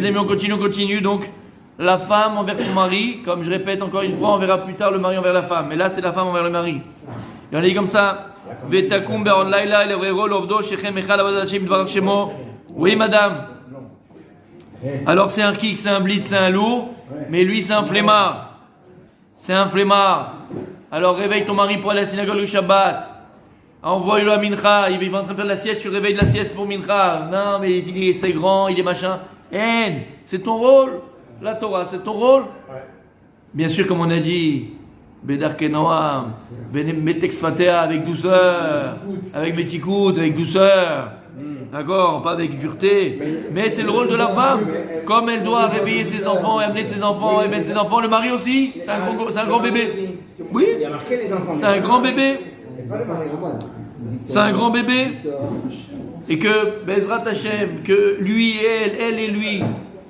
les amis, on continue. Donc, la femme envers son mari, comme je répète encore une fois, on verra plus tard le mari envers la femme. Mais là, c'est la femme envers le mari. Et on est comme ça. Oui, madame. Alors, c'est un kick, c'est un blitz, c'est un lourd. Mais lui, c'est un flemmard. Alors, réveille ton mari pour aller à la synagogue le Shabbat. Envoie-le à Mincha. Il va en train de faire de la sieste, tu réveilles de la sieste pour Mincha. Non, mais c'est grand, il est machin. C'est ton rôle. La Torah, c'est ton rôle. Bien sûr, comme on a dit, Bedar Kenoam, Metex Fatea avec douceur, avec Betikout, avec douceur. D'accord, pas avec dureté. Mais c'est le rôle de la femme. Comme elle doit réveiller ses enfants et amener ses enfants et mettre ses enfants, le mari aussi, c'est un grand bébé. Oui, c'est un grand bébé. C'est un grand bébé. Et que Bezrat Hashem, que lui et elle et lui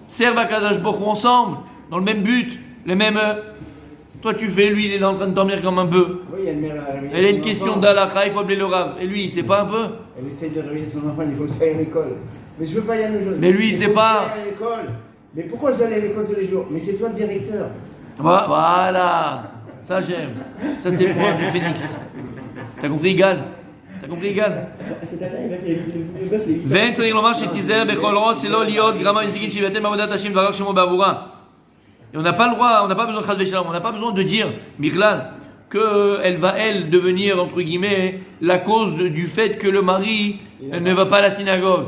servent à Kadosh Baruch Hu ensemble, dans le même but, les mêmes. Toi tu fais, lui il est en train de dormir comme un bœuf. Elle a une question d'Alakha, il faut appeler le Rav. Et lui, il sait pas un peu. Elle essaie de réveiller son enfant, il faut que tu ailles à l'école. Mais je veux pas y aller aujourd'hui. Mais lui, il sait pas. Mais pourquoi je dois aller à l'école tous les jours? Mais c'est toi le directeur. Voilà, ça j'aime. Ça c'est pour un phénix. T'as compris, Gal? Et on n'a pas le droit, on n'a pas besoin de Chas Shalom, on n'a pas besoin de dire, Miklal, qu'elle va, devenir, entre guillemets, la cause du fait que le mari ne va pas à la synagogue.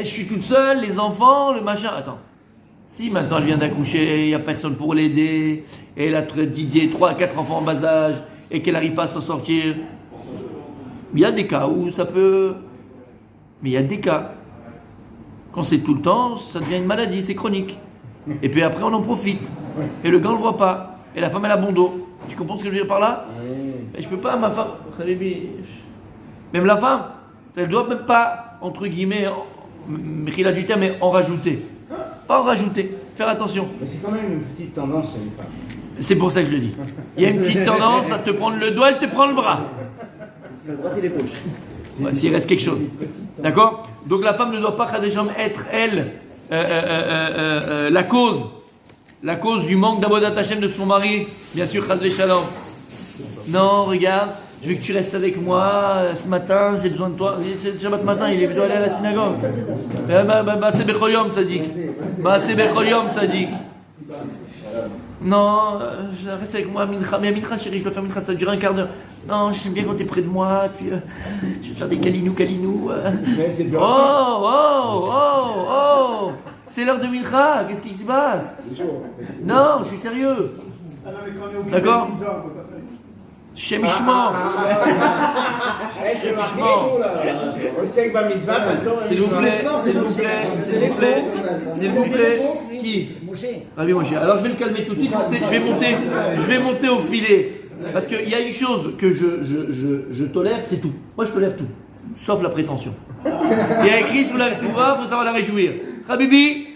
Je suis toute seule, les enfants, le machin. Attends. Si maintenant je viens d'accoucher, il n'y a personne pour l'aider, et elle a 3-4 enfants en bas âge, et qu'elle n'arrive pas à s'en sortir, il y a des cas où ça peut. Mais il y a des cas. Quand c'est tout le temps, ça devient une maladie, c'est chronique. Et puis après, on en profite. Et le gars ne le voit pas. Et la femme, elle a bon dos. Tu comprends ce que je veux dire par là? Et je peux pas, ma femme. Même la femme, elle ne doit même pas, entre guillemets, il a du terme, mais en rajouter. Pas en rajouter. Faire attention. Mais c'est quand même une petite tendance chez les femmes. C'est pour ça que je le dis. Il y a une petite tendance à te prendre le doigt, elle te prend le bras. Le bras, c'est les poches. Ouais, s'il reste quelque chose. D'accord? Donc la femme ne doit pas, être, elle, la cause du manque d'Avodat Hashem de son mari. Bien sûr, Chas Shalom. Non, regarde, je veux que tu restes avec moi ce matin, j'ai besoin de toi. C'est le Shabbat matin, il est besoin d'aller à la synagogue. C'est Bechol Yom, Tzadik. C'est Bechol Yom, Tzadik. Non, reste avec moi, Mincha. Mais Mincha, chérie, je dois faire Mincha, ça dure un quart d'heure. Non, j'aime bien quand t'es près de moi, puis je vais faire des câlinous. Oh c'est l'heure de Mincha, qu'est-ce qui se passe? Non, je suis sérieux. D'accord? Shemishmo. S'il vous plaît. Qui? Rabbi Moshe. Alors je vais le calmer tout de suite. Je vais monter au filet. Parce qu'il y a une chose que je tolère, c'est tout. Moi je tolère tout, sauf la prétention. Il y a écrit sous la Touva, il faut savoir la réjouir. Habibi,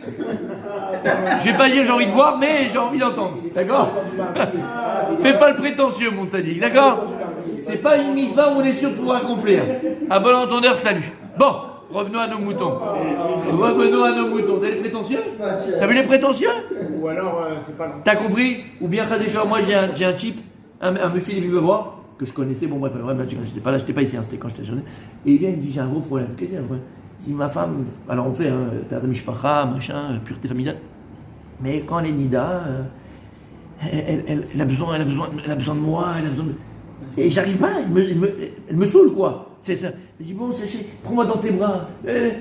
je vais pas dire j'ai envie de voir, mais j'ai envie d'entendre. D'accord? Fais pas le prétentieux, mon sadique. D'accord? C'est pas une mitzvah où on est sûr de pouvoir accomplir. À bon entendeur, salut. Bon, revenons à nos moutons. T'as les prétentieux? T'as vu les prétentieux? Ou alors, c'est pas long. T'as compris? Ou bien, moi j'ai un type, un monsieur, il est venu me voir, que je connaissais, bon bref, j'étais pas ici, c'était quand j'étais jeune. Et il vient, il me dit, j'ai un gros problème. Qu'est-ce qu'il y a un problème? Si ma femme, alors on fait, t'as mishpacha, machin, pureté familiale, mais quand elle est nida, elle a besoin de moi, elle a besoin de... Et j'arrive pas, elle me saoule, quoi. C'est ça. Elle dit, bon, sachez, prends-moi dans tes bras. Elle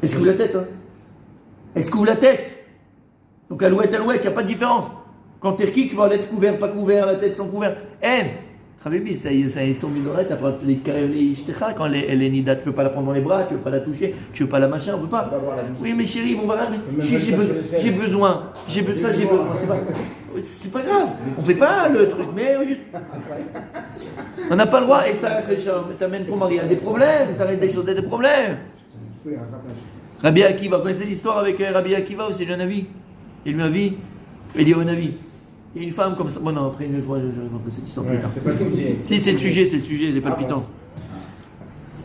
se couvre la tête, hein. Elle se couvre la tête. Donc alouette, il n'y a pas de différence. Quand t'es qui, tu vas être couvert, pas couvert, la tête sans couvert. Habibi, ça y est, son minorette, après les ishtecha, quand elle est nida, tu peux pas la prendre dans les bras, tu veux pas la toucher, tu veux pas la machin, on peut pas. Oui, mais chérie, bon, voilà, j'ai besoin, c'est pas grave, on fait pas le truc, mais juste. On n'a pas le droit, et ça, t'amènes ton mari à des problèmes, t'arrêtes des choses, des problèmes. Rabbi Akiva, vous connaissez l'histoire avec Rabbi Akiva ou c'est le Navi? Il lui a dit, au Navi. Il y a une femme comme ça. Bon, non, après une fois, je vais raconter cette histoire plus tard. C'est pas le sujet. Si, c'est le sujet, elle est palpitante.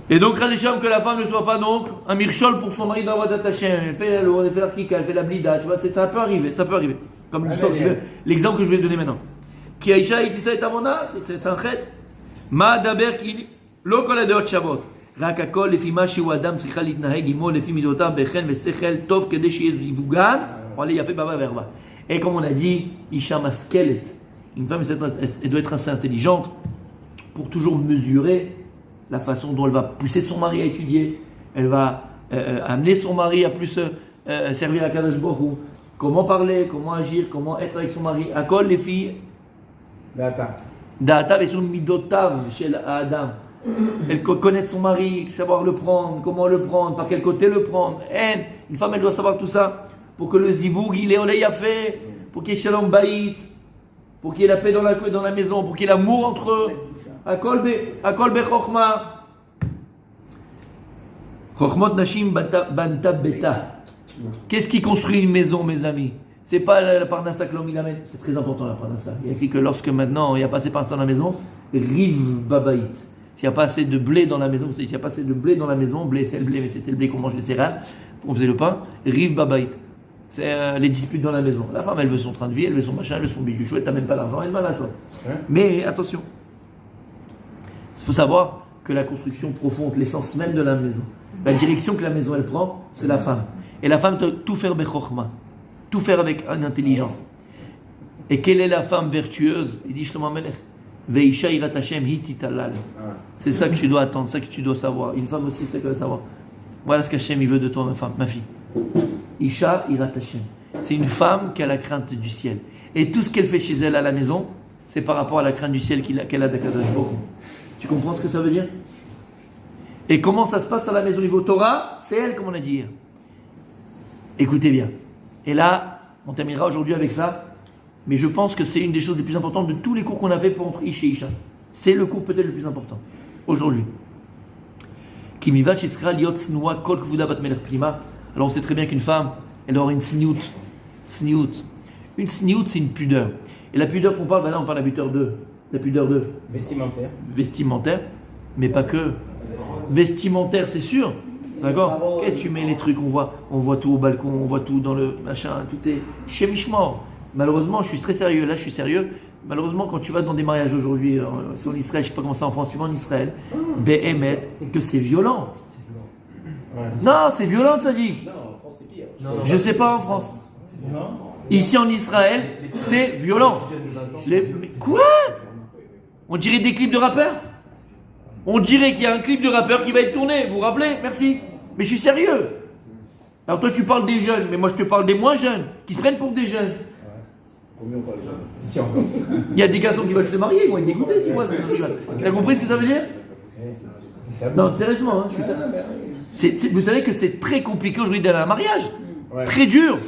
Et donc, Radesham, que la femme ne soit pas donc un mirchol pour son mari dans la voie d'Hachem. Elle fait la skika, elle fait la blida, tu vois, ça peut arriver, ça peut arriver. Comme l'exemple que je vais donner maintenant. Ki Aisha itisa et amona, c'est un chet. Ma daber ki lo kol adeot shavot. רק הכל לפי מה שהוא אדם צריכה להתנהג עמו לפי מידותיו בחן ושכל טוב כדי שיהיה זיווגן או יפה בבא וערווה. Et comme on a dit, Isha maskelet, une femme elle doit être assez intelligente pour toujours mesurer la façon dont elle va pousser son mari à étudier, elle va amener son mari à plus servir à Kadosh Baruch Hu, comment parler, comment agir, comment être avec son mari. Akol les filles Da'atav et son midotav chez Adam. Elle connaître son mari, savoir le prendre, comment le prendre, par quel côté le prendre. Une femme, elle doit savoir tout ça pour que le ziboug, il est olé fait, pour qu'il y ait shalom baït, pour qu'il y ait la paix dans la maison, pour qu'il y ait l'amour entre eux. Akol be chokhma. Chokhmot nashim banta beta. Qu'est-ce qui construit une maison, mes amis? C'est pas la parnassa que l'homme il amène. C'est très important la parnassa. Il y a écrit que lorsque maintenant il n'y a pas assez de parnassa dans la maison, rive babaït. S'il n'y a pas assez de blé dans la maison, s'il n'y a pas assez de blé dans la maison, blé c'est le blé, mais c'était le blé qu'on mange les céréales, on faisait le pain, rive babaït. C'est les disputes dans la maison. La femme elle veut son train de vie, elle veut son machin, elle veut son bijou chouette, t'as même pas d'argent, elle va à ça. Mais attention, il faut savoir que la construction profonde, l'essence même de la maison, la direction que la maison elle prend, c'est la femme. Et la femme doit tout faire bechokhma, tout faire avec une intelligence. Et quelle est la femme vertueuse? Il dit Shlomo Melech. Veisha irat Hashem hititalal. C'est ça que tu dois attendre, c'est ça que tu dois savoir. Une femme aussi, c'est ça qu'elle doit savoir. Voilà ce qu'Hachem il veut de toi, ma femme, ma fille. Isha irat Hashem. C'est une femme qui a la crainte du ciel. Et tout ce qu'elle fait chez elle à la maison, c'est par rapport à la crainte du ciel qu'elle a d'Akadosh Baruch Hu. Tu comprends ce que ça veut dire? Et comment ça se passe à la maison au niveau Torah? C'est elle, comme on a dit hier. Écoutez bien. Et là, on terminera aujourd'hui avec ça. Mais je pense que c'est une des choses les plus importantes de tous les cours qu'on a fait pour entre Ish et Isha. C'est le cours peut-être le plus important aujourd'hui. Alors on sait très bien qu'une femme, elle doit avoir une sniout. Une sniout, c'est une pudeur. Et la pudeur qu'on parle, là on parle de la pudeur de vestimentaire, mais pas que. Vestimentaire, c'est sûr. D'accord? Qu'est-ce que tu mets les trucs? On voit tout au balcon, on voit tout dans le machin, tout est chémichement. Malheureusement, je suis très sérieux. Là, je suis sérieux. Malheureusement, quand tu vas dans des mariages aujourd'hui, c'est en Israël, je ne sais pas comment ça en France, tu vas en Israël, Béhémet, que c'est violent. Non, c'est violent, Tzadik. Non, en France, c'est pire. Je ne sais pas en France. Ici en Israël, c'est violent. Quoi? On dirait des clips de rappeurs? On dirait qu'il y a un clip de rappeur qui va être tourné. Vous vous rappelez? Merci. Mais je suis sérieux. Alors toi, tu parles des jeunes, mais moi, je te parle des moins jeunes, qui se prennent pour des jeunes. Il y a des garçons qui veulent se marier, ils vont être dégoûtés si moi ça me rigole. Tu as compris ce que ça veut dire? Non, sérieusement, hein, vous savez que c'est très compliqué aujourd'hui d'aller à un mariage. Très dur.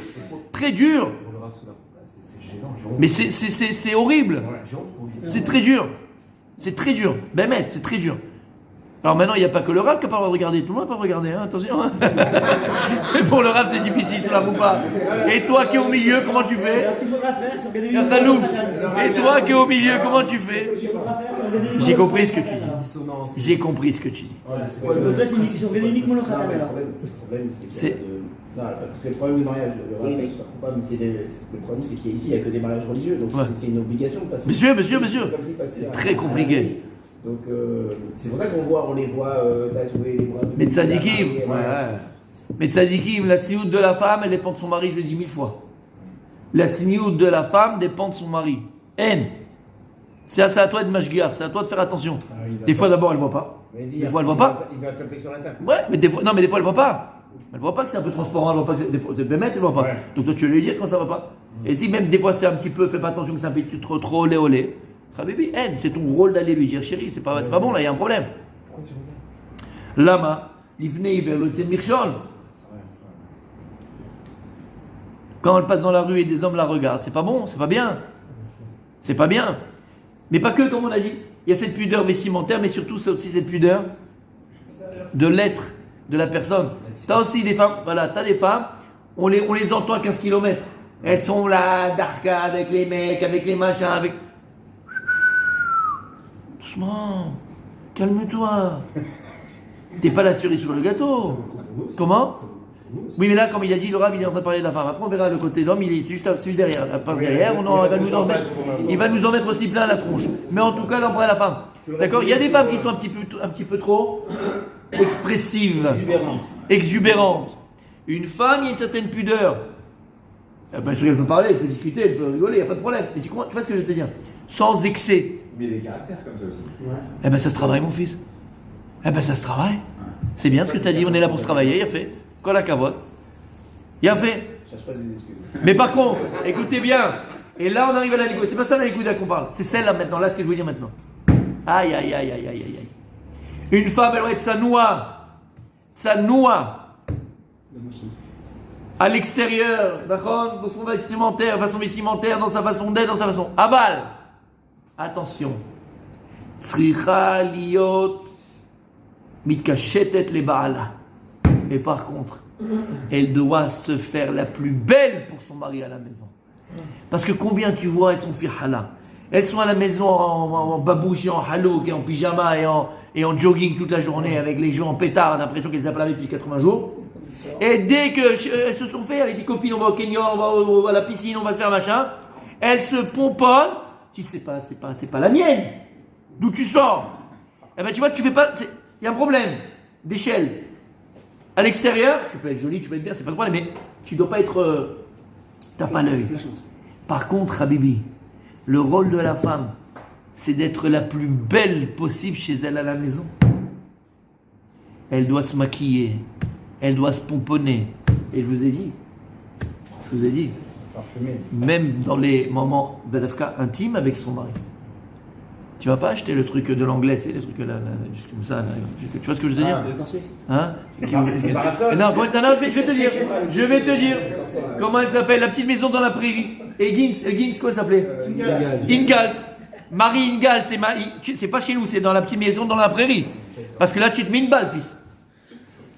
Très dur. Mais c'est horrible. C'est très dur. C'est très dur. Bémet, c'est très dur. Alors maintenant, il n'y a pas que le rap qui n'a pas le droit de regarder. Tout le monde n'a pas le droit de regarder, hein, attention. Hein. Mais pour le rap, c'est difficile, tu l'avoues pas. Et toi qui es au milieu, comment tu fais? Alors, ce qu'il faudra faire, c'est organiser une Et toi qui es au milieu, comment tu fais? J'ai compris ce que tu dis. J'ai compris ce que tu dis. c'est organiser uniquement le khatam alors. C'est... Non, parce que le problème du mariage, le mariage, c'est pas coupable, mais le problème c'est qu'ici, il n'y a que des mariages religieux, donc c'est une obligation de passer. Bien sûr. C'est très compliqué. Donc c'est pour ça on les voit tatouer les bras. Mais tzadikim, mais tzadikim, la tziout de la femme, elle dépend de son mari, je l'ai dit 1000 fois. La tziout de la femme dépend de son mari. C'est à toi de mashgiar, c'est à toi de faire attention. Des fois d'abord elle voit pas. Des fois elle voit pas. Il doit taper sur la table. Ouais, mais des fois elle voit pas. Elle voit pas que c'est un peu transparent, elle voit pas que des fois elle voit pas. Donc toi tu vas lui dire quand ça va pas. Et si même des fois c'est un petit peu, fais pas attention que c'est un peu trop olé. Habibi, c'est ton rôle d'aller lui dire chérie, c'est pas bon là, il y a un problème. Pourquoi tu regardes? Lama, l'ivnei vers le mirchol. Quand elle passe dans la rue et des hommes la regardent, c'est pas bon, c'est pas bien. C'est pas bien. Mais pas que, comme on a dit. Il y a cette pudeur vestimentaire, mais surtout c'est aussi cette pudeur de l'être de la personne. T'as aussi des femmes, t'as des femmes, on les entend à 15 km. Elles sont là, d'arca, avec les mecs, avec les machins, avec... Doucement, calme-toi. T'es pas la cerise sur le gâteau. Comment? Oui, mais là, comme il a dit, le Rav, il est en train de parler de la femme. Après, on verra le côté d'homme, c'est juste derrière. Elle passe derrière, il va nous en mettre aussi plein la tronche. Mais en tout cas, là, on parle de la femme. D'accord? Il y a des femmes qui sont un petit peu trop expressives, exubérantes. Une femme, il y a une certaine pudeur. Bien sûr, elle peut parler, elle peut discuter, elle peut rigoler, il n'y a pas de problème. Mais tu vois ce que je veux te dire? Sans excès. Mais des caractères comme ça aussi. Ouais. Eh ben, ça se travaille, mon fils. Eh ben, ça se travaille. C'est bien ce que tu as dit, on est là pour se travailler, il a fait. Quoi la cavote? Il a fait. Je cherche pas des excuses. Mais par contre, écoutez bien, et là on arrive à la négo. C'est pas ça la négoda qu'on parle, c'est celle-là maintenant, là ce que je veux dire maintenant. Aïe, aïe, aïe, aïe, aïe, aïe. Une femme, elle doit être sa noix. À l'extérieur, d'accord, dans son vestimentaire, dans sa façon d'être, dans sa façon. Aval. Attention. Tzricha liot mitkashetet le baala. Et par contre, elle doit se faire la plus belle pour son mari à la maison. Parce que combien tu vois, elles sont fihala. Elles sont à la maison en babouche et en halouk et en pyjama et en jogging toute la journée avec les joues en pétard, on a l'impression qu'elles appellent depuis 80 jours. Et dès qu'elles se sont fait avec des copines, on va au Kenya, on va à la piscine, on va se faire machin, elles se pomponnent. Tu sais pas, c'est pas la mienne. D'où tu sors? Eh ben tu vois, tu fais pas. Il y a un problème d'échelle. À l'extérieur, tu peux être jolie, tu peux être bien, c'est pas le problème, mais tu dois pas être. T'as pas l'œil. Par contre, Habibi, le rôle de la femme, c'est d'être la plus belle possible chez elle à la maison. Elle doit se maquiller, elle doit se pomponner. Et je vous ai dit, même dans les moments d'Adafka intimes avec son mari. Tu vas pas acheter le truc de l'anglais, c'est les trucs là, comme ça. Là, tu vois ce que je veux dire? Le corset. Hein? Non, je vais te dire comment elle s'appelle, la petite maison dans la prairie. Higgins, quoi elle s'appelait? Ingalls. Marie Ingalls, c'est pas chez nous, c'est dans la petite maison dans la prairie. Parce que là, tu te mets une balle, fils.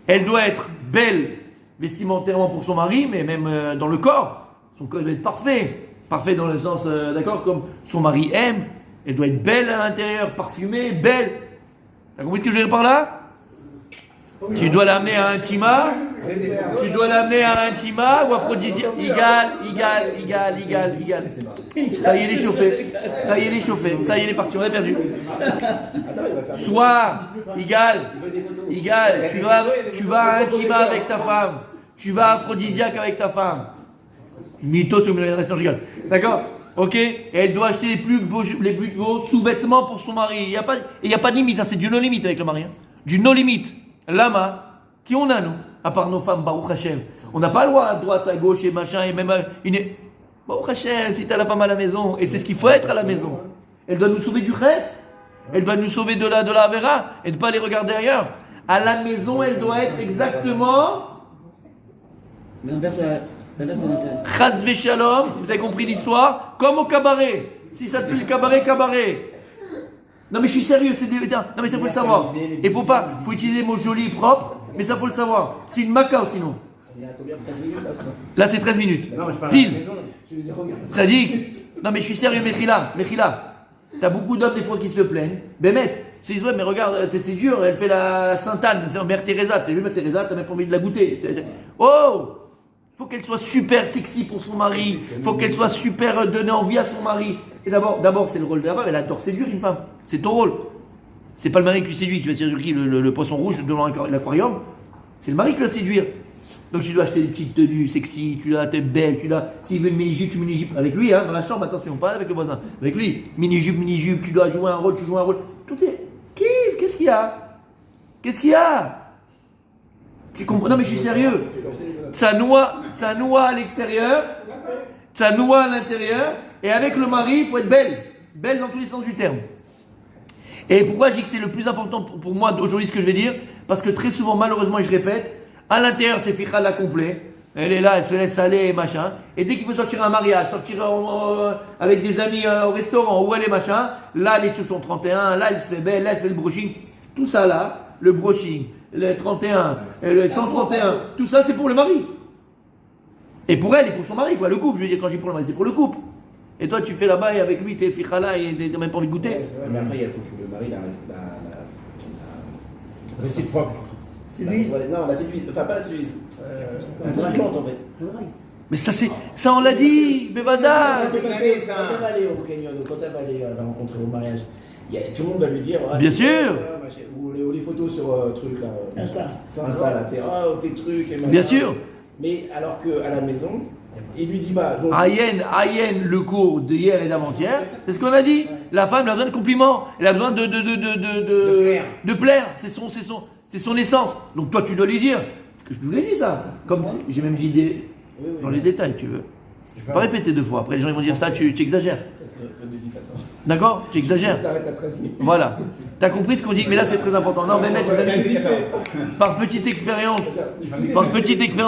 Elle doit être belle vestimentairement pour son mari, mais même dans le corps. Son corps doit être parfait. Parfait dans le sens, d'accord, comme son mari aime. Elle doit être belle à l'intérieur, parfumée, belle. T'as compris ce que je veux dire par là? Tu dois l'amener à un tima. Tu dois l'amener à un tima ou aphrodisiaque. Égal. Ça y est, il est chauffé. Ça y est, il est parti, on est perdu. Soit, égal. Tu vas à un tima avec ta femme. Tu vas à aphrodisiaque avec ta femme. Mythos, comme il reste en gigal. D'accord? Ok? Et elle doit acheter les plus beaux sous-vêtements pour son mari. Il n'y a pas de limite, hein, c'est du no-limite avec le mari. Hein. Du no-limite. Lama, qui on a, nous? À part nos femmes, Baruch Hashem. On n'a pas le droit à droite, à gauche et machin, et même Baruch Hashem, si t'as la femme à la maison, et c'est ce qu'il faut être à la maison. Elle doit nous sauver du chet. Elle doit nous sauver de la Avera, et ne pas les regarder ailleurs. À la maison, elle doit être exactement. L'inverse de l'intérieur. Chas v'shalom, vous avez compris l'histoire? Comme au cabaret. Si ça te plaît le cabaret. Non mais je suis sérieux, c'est des. Non mais ça faut le savoir. Il faut utiliser les mots jolis et propres, mais ça faut le savoir. C'est une maca sinon. Là c'est 13 minutes. Non, mais je parle pile. à la maison, je veux dire, regarde. Ça dit. Non mais je suis sérieux, Mechila. T'as beaucoup d'hommes des fois qui se plaignent. Bémet. Ils disent ouais mais regarde, c'est dur, elle fait la Sainte-Anne, c'est Mère Teresa. T'as vu Mère Teresa, t'as même pas envie de la goûter. Oh! Il faut qu'elle soit super sexy pour son mari. Il faut qu'elle soit super donnée envie à son mari. Et d'abord, c'est le rôle de la femme. Elle adore séduire une femme. C'est ton rôle. C'est pas le mari qui séduit. Tu vas séduire qui? Le poisson rouge devant l'aquarium. C'est le mari qui va séduire. Donc tu dois acheter des petites tenues sexy. Tu dois être belle. S'il veut une mini-jupe, tu mini-jupe. Avec lui, hein, dans la chambre, attention, pas avec le voisin. Avec lui, mini-jupe. Tu dois jouer un rôle. Tu joues un rôle. Tout est. Kiff, qu'est-ce qu'il y a? Tu comprends? Non mais je suis sérieux. Ça noie à l'extérieur, ça noie à l'intérieur, et avec le mari, il faut être belle dans tous les sens du terme. Et pourquoi je dis que c'est le plus important pour moi aujourd'hui ce que je vais dire? Parce que très souvent, malheureusement, et je répète, à l'intérieur c'est fichal complet, elle est là, elle se laisse aller et machin, et dès qu'il faut sortir à un mariage, sortir avec des amis au restaurant, où elle est machin, là elle est sur son 31, là elle se fait belle, là elle se fait le brushing, tout ça là, le brushing, le 31, le 131, tout ça c'est pour le mari. Et pour elle et pour son mari, quoi, le couple, je veux dire, quand je dis pour le mari, c'est pour le couple. Et toi tu fais là-bas et avec lui, t'es fichala et t'as même pas envie de goûter. Ouais, mais après, il faut que le mari Réciproque. Séduise. Non, la séduise. Enfin, pas la séduise. Séduisante en fait. Mais ça on l'a dit, Bevada. Quand elle va aller au canyon, quand elle va aller la rencontrer au mariage, tout le monde va lui dire. Bien sûr. Ou les photos sur truc là. Insta. Sur Insta là, tes trucs. Et Bien sûr. Mais alors qu'à la maison, il lui dit bah. Donc, Ayen, le cours d'hier et d'avant-hier, c'est ce qu'on a dit. La femme elle a besoin de compliments, elle a besoin de plaire. C'est son essence. Donc toi tu dois lui dire, parce que je vous l'ai dit ça. Comme j'ai même dit dans les détails, tu veux. Je peux pas répéter 2 fois. Après les gens ils vont dire ça, tu exagères. D'accord? Tu exagères. Voilà. T'as compris ce qu'on dit? Mais là c'est très important. Non, mais mec, vous avez par petite expérience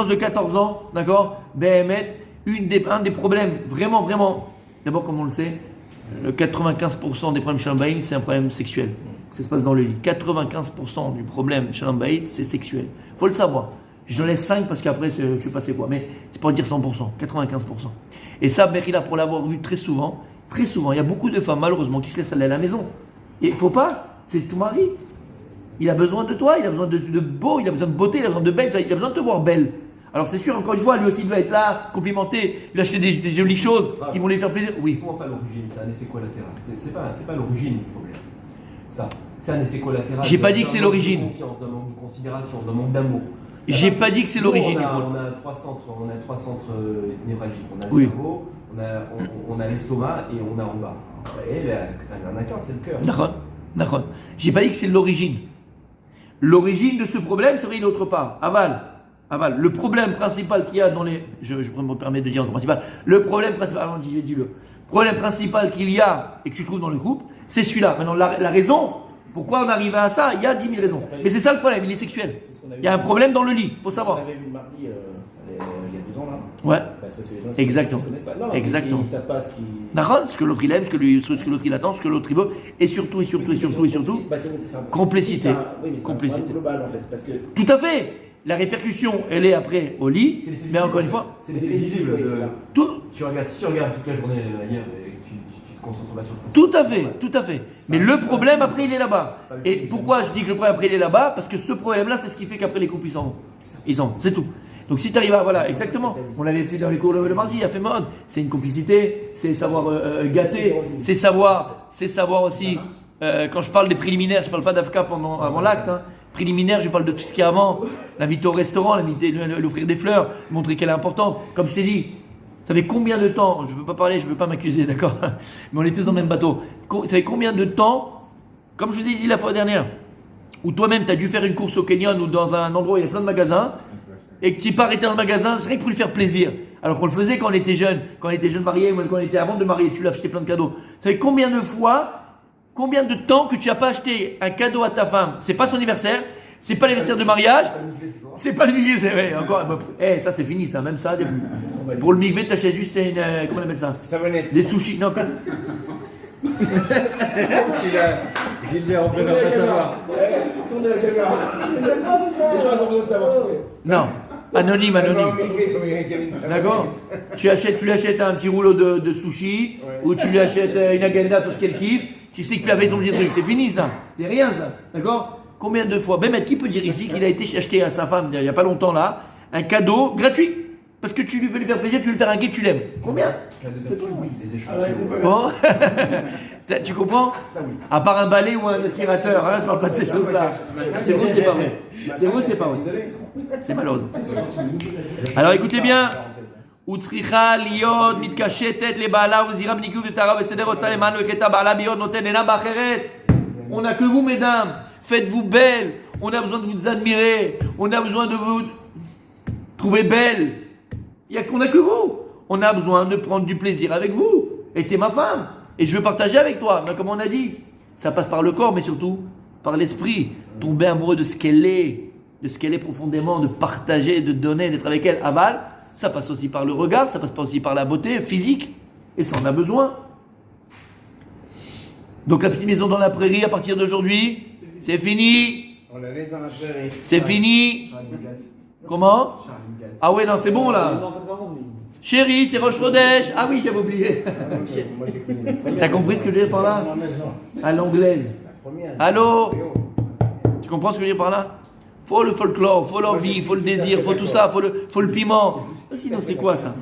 de 14 ans, d'accord? Béhémet, un des problèmes, vraiment, d'abord comme on le sait, le 95% des problèmes Shalom Bayit, c'est un problème sexuel. Ça se passe dans le lit. 95% du problème Shalom Bayit, c'est sexuel. Faut le savoir. Je laisse 5 parce qu'après, je sais pas c'est quoi. Mais c'est pas dire 100%, 95%. Et ça, Bechila, pour l'avoir vu très souvent, il y a beaucoup de femmes, malheureusement, qui se laissent aller à la maison. Et il faut pas, c'est ton mari. Il a besoin de toi, il a besoin de beau, il a besoin de beauté, il a besoin de belle, il a besoin de te voir belle. Alors c'est sûr, encore une fois, lui aussi il va être là, complimenter, lui acheter des jolies choses qui vont lui faire plaisir. Oui. C'est souvent pas l'origine, c'est un effet collatéral. C'est pas l'origine du problème. Ça, c'est un effet collatéral. J'ai pas dit que c'est l'origine. D'un manque de confiance, d'un manque de considération, d'un manque d'amour. J'ai pas dit que c'est l'origine. On a 3 centres névralgiques. On a le Oui. cerveau, on a l'estomac et on a en bas. Et elle en a qu'un, c'est le cœur. D'accord. J'ai pas dit que c'est l'origine. L'origine de ce problème, c'est vrai, il est autre part. Aval. Le problème principal qu'il y a dans les. Je me permets de dire encore principal. Le problème principal. Alors, dis-le. Le problème principal qu'il y a et que tu trouves dans le couple, c'est celui-là. Maintenant, la raison, pourquoi on arrive à ça, il y a 10 000 raisons. Mais c'est ça le problème, il est sexuel. Il y a un problème dans le lit, il faut savoir. On avait vu le mardi, il y a 2 ans là. Ouais. Parce que les gens Exactement. se connaissent pas. Non, Exactement. Ils savent pas ce qu'ils. D'accord, ce que l'autre il aime, ce que l'autre il attend, ce que l'autre il veut, et surtout, complicité. Oui, mais c'est un problème global en fait. Parce que. Tout à fait. La répercussion, elle est après au lit, mais encore une fois, c'est l'effet visible. tout. Si tu regardes toute la journée hier et que tu te concentres pas sur le principe. Tout à fait. Mais le problème après il est là-bas. Et pourquoi je dis que le problème après il est là-bas? Parce que ce problème-là, c'est ce qui fait qu'après les couples ils s'en vont. C'est tout. Donc si tu arrives à, voilà, exactement, on l'avait fait dans les cours le mardi, il a fait mode, c'est une complicité, c'est savoir gâter, c'est savoir aussi, quand je parle des préliminaires, je ne parle pas d'AFK avant l'acte, hein. Préliminaire, je parle de tout ce qu'il y a avant, l'inviter au restaurant, l'offrir des fleurs, montrer qu'elle est importante, comme je t'ai dit. Ça fait combien de temps, je ne veux pas parler, je ne veux pas m'accuser, d'accord, mais on est tous dans le même bateau, ça fait combien de temps, comme je vous ai dit la fois dernière, où toi-même tu as dû faire une course au Canyon ou dans un endroit où il y a plein de magasins, et que tu n'es pas arrêté dans le magasin, c'est rien que pour lui faire plaisir. Alors qu'on le faisait quand on était jeune marié, ou quand on était avant de marier, tu lui as acheté plein de cadeaux. Ça fait combien de temps que tu n'as pas acheté un cadeau à ta femme? C'est pas son anniversaire, c'est pas l'anniversaire de mariage, c'est pas le migvé, c'est vrai. Encore, ça c'est fini, ça, même ça, début. Pour le migvé, tu achètes juste une, comment on appelle ça? Des sushis, non, quoi? Gilbert, on peut pas savoir. Tournez la caméra. Les gens ont besoin de savoir qui c'est. Non. Anonyme. D'accord? Tu lui achètes un petit rouleau de sushi, ou tu lui achètes une agenda parce qu'elle kiffe, tu sais que tu avais son petit truc. C'est fini ça. C'est rien ça. D'accord? Combien de fois? Bémet, qui peut dire ici qu'il a été acheté à sa femme il n'y a pas longtemps là, un cadeau gratuit? Parce que tu lui veux lui faire plaisir, tu veux lui faire un guet, tu l'aimes. Combien? Oui, les échanges. Bon. Tu comprends? À part un balai ou un aspirateur, hein, je parle pas de ces choses-là. C'est vrai, c'est pas vrai. C'est vrai, c'est pas vrai. C'est malheureux. Alors écoutez bien. Utsricha liot mitkashetet le baala uzira bniku v'tara v'seder otsa leman v'cheta baala biot noten ena bacheret. On n'a que vous, mesdames. Faites-vous belles. On a besoin de vous admirer. On a besoin de vous trouver belle. On n'a que vous. On a besoin de prendre du plaisir avec vous. Et t'es ma femme. Et je veux partager avec toi. Mais comme on a dit, ça passe par le corps, mais surtout par l'esprit. Tomber amoureux de ce qu'elle est profondément, de partager, de donner, d'être avec elle. Aval, ça passe aussi par le regard, ça passe pas aussi par la beauté physique. Et ça, on a besoin. Donc la petite maison dans la prairie, à partir d'aujourd'hui, c'est fini. On la laisse dans la prairie. C'est fini. Comment? Ah ouais, non, c'est bon là. Chérie, c'est Roche-Rodèche. Ah oui, j'avais oublié. T'as compris ce que je veux dire par là? À l'anglaise. Allô? Tu comprends ce que je veux dire par là? Faut le folklore, faut l'envie, faut le désir, faut tout ça, faut le piment. Sinon, c'est quoi ça?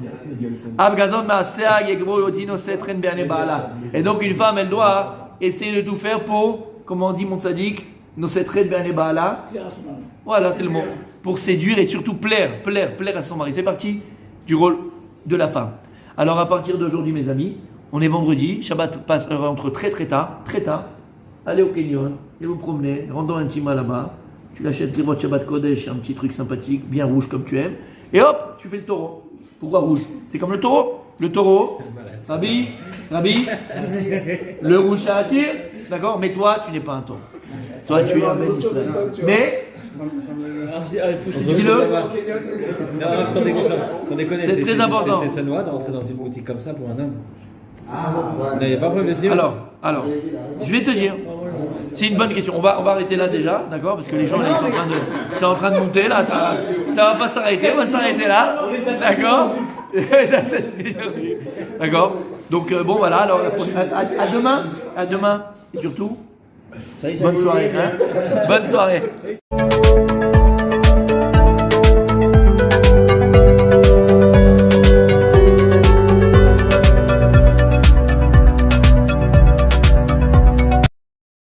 Et donc, une femme, elle doit essayer de tout faire pour, comment on dit mon tzaddik, voilà, c'est le mot. Pour séduire et surtout plaire à son mari. C'est parti du rôle de la femme. Alors, à partir d'aujourd'hui, mes amis, on est vendredi, Shabbat passe entre très tard. Allez au Kenyon, et vous promenez, rendons un petit mal là-bas. Tu l'achètes des boîtes Shabbat Kodesh, un petit truc sympathique, bien rouge comme tu aimes. Et hop, tu fais le taureau. Pourquoi rouge? C'est comme le taureau. Le taureau, Rabbi, le rouge ça attire, d'accord? Mais toi, tu n'es pas un taureau. Toi, tu es un bel Israël. Mais, dis-le, c'est très important. C'est noir de rentrer dans une boutique comme ça pour un homme. Vous n'avez pas prévu ça? Alors, je vais te dire, c'est une bonne question. On va arrêter là déjà, d'accord? Parce que les gens là, ils sont en train de monter là. Ça va pas s'arrêter. On va s'arrêter là, d'accord? D'accord. Donc bon voilà. Alors à demain et surtout bonne soirée. Bonne soirée.